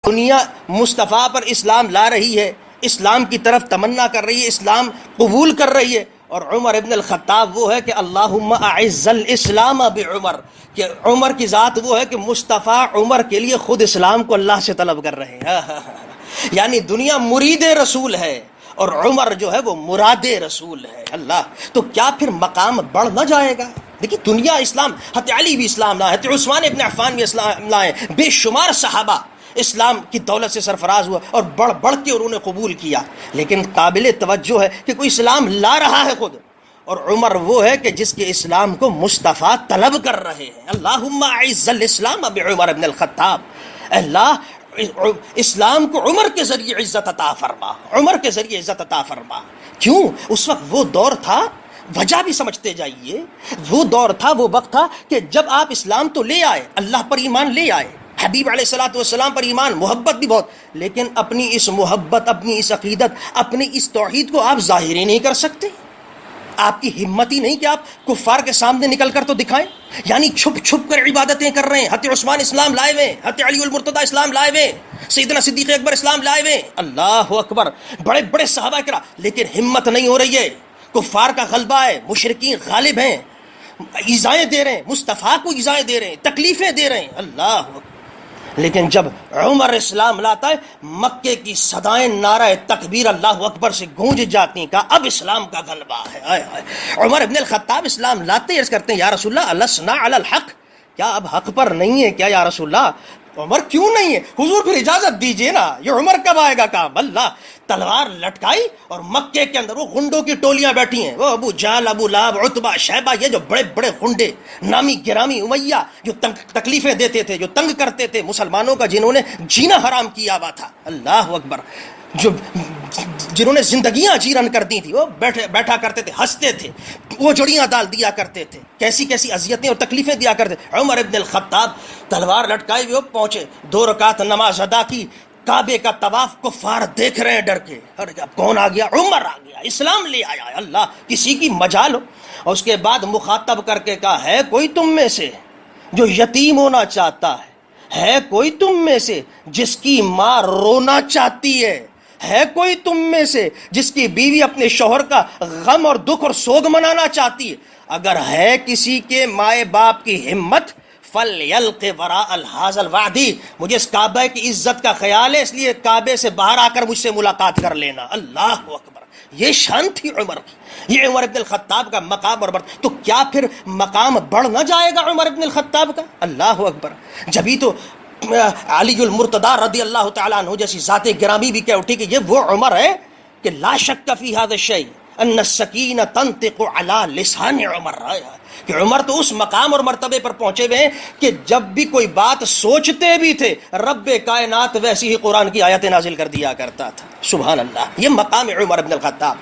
دنیا مصطفیٰ پر اسلام لا رہی ہے، اسلام کی طرف تمنا کر رہی ہے، اسلام قبول کر رہی ہے، اور عمر ابن الخطاب وہ ہے کہ اللہم اعز الاسلام بعمر، کہ عمر کی ذات وہ ہے کہ مصطفیٰ عمر کے لیے خود اسلام کو اللہ سے طلب کر رہے ہیں یعنی دنیا مرید رسول ہے اور عمر جو ہے وہ مراد رسول ہے اللہ، تو کیا پھر مقام بڑھ نہ جائے گا؟ دیکھیے دنیا اسلام، حضرت علی بھی اسلام لائے، حضرت عثمان ابن عفان بھی اسلام لائے، بے شمار صحابہ اسلام کی دولت سے سرفراز ہوا اور بڑھ بڑھ کے انہوں نے قبول کیا، لیکن قابل توجہ ہے کہ کوئی اسلام لا رہا ہے خود، اور عمر وہ ہے کہ جس کے اسلام کو مصطفیٰ طلب کر رہے ہیں۔ اللہم اعز الاسلام بعمر ابن الخطاب، اللہ اسلام کو عمر کے ذریعے عزت عطا فرما، عمر کے ذریعے عزت عطا فرما۔ کیوں؟ اس وقت وہ دور تھا، وجہ بھی سمجھتے جائیے، وہ دور تھا، وہ وقت تھا کہ جب آپ اسلام تو لے آئے، اللہ پر ایمان لے آئے، حبیب علیہ الصلوۃ والسلام پر ایمان، محبت بھی بہت، لیکن اپنی اس محبت، اپنی اس عقیدت، اپنی اس توحید کو آپ ظاہر ہی نہیں کر سکتے، آپ کی ہمت ہی نہیں کہ آپ کفار کے سامنے نکل کر تو دکھائیں، یعنی چھپ چھپ کر عبادتیں کر رہے ہیں۔ حضرت عثمان اسلام لائے ہوئے، حضرت علی المرتضیٰ اسلام لائے ہوئے، سیدنا صدیق اکبر اسلام لائے ہوئے، اللہ اکبر، بڑے بڑے صحابہ کرام، لیکن ہمت نہیں ہو رہی ہے، کفار کا غلبہ ہے، مشرکین غالب ہیں، ایذائیں دے رہے ہیں، مصطفیٰ کو ایذائیں دے رہے ہیں، تکلیفیں دے رہے ہیں، اللہ اکبر۔ لیکن جب عمر اسلام لاتا ہے، مکے کی صدائیں نعرہ تکبیر اللہ اکبر سے گونج جاتی ہیں، کہا اب اسلام کا غلبہ ہے۔ آئے آئے، عمر ابن الخطاب اسلام لاتے عرض کرتے ہیں یا رسول اللہ السنا علی الحق، کیا اب حق پر نہیں ہے کیا یا رسول اللہ؟ عمر کیوں نہیں ہے؟ حضور پھر اجازت دیجئے نا، یہ عمر کب آئے گا کام؟ اللہ تلوار لٹکائی اور مکے کے اندر وہ غنڈوں کی ٹولیاں بیٹھی ہیں، وہ ابو جہل، ابو لہب، عتبہ، شیبہ، یہ جو بڑے بڑے غنڈے، نامی گرامی امیہ، جو تکلیفیں دیتے تھے، جو تنگ کرتے تھے مسلمانوں کا، جنہوں نے جینا حرام کیا ہوا تھا، اللہ اکبر، جنہوں نے زندگیاں جیرن کر دی تھی، وہ بیٹھا کرتے تھے، ہنستے تھے، وہ جڑیاں ڈال دیا کرتے تھے، کیسی کیسی اذیتیں اور تکلیفیں دیا کرتے تھے۔ عمر ابن الخطاب تلوار لٹکائے ہوئے پہنچے، 2 رکعت نماز ادا کی، کعبے کا طواف، کفار دیکھ رہے ہیں ڈر کے، ارے اب کون آ گیا؟ عمر آ گیا، اسلام لے آیا ہے، اللہ کسی کی مجال ہو۔ اور اس کے بعد مخاطب کر کے کہا ہے کوئی تم میں سے جو یتیم ہونا چاہتا ہے کوئی تم میں سے جس کی ماں رونا چاہتی ہے کوئی تم میں سے جس کی بیوی اپنے شوہر کا غم اور دکھ اور سوگ منانا چاہتی ہے؟ اگر ہے کسی کے مائے باپ کی ہمت فَلْيَلْقِ وَرَاءَ الْحَاظَ الْوَعْدِ، مجھے اس کعبہ کی عزت کا خیال ہے، اس لیے کعبے سے باہر آ کر مجھ سے ملاقات کر لینا۔ اللہ اکبر، یہ شان تھی عمر کی، یہ عمر ابن الخطاب کا مقام اور برتبہ، تو کیا پھر مقام بڑھ نہ جائے گا عمر ابن الخطاب کا؟ اللہ اکبر، جبھی تو علی المرتضیٰ رضی اللہ تعالیٰ عنہ جیسی ذات گرامی بھی کہہ اٹھی کہ یہ وہ عمر ہے کہ لا شک فی ھذا الشیء ان السکینہ تنطق علی لسان عمر، کہ عمر تو اس مقام اور مرتبے پر پہنچے ہوئے ہیں کہ جب بھی کوئی بات سوچتے بھی تھے، رب کائنات ویسی ہی قرآن کی آیت نازل کر دیا کرتا تھا۔ سبحان اللہ، یہ مقام عمر ابن الخطاب۔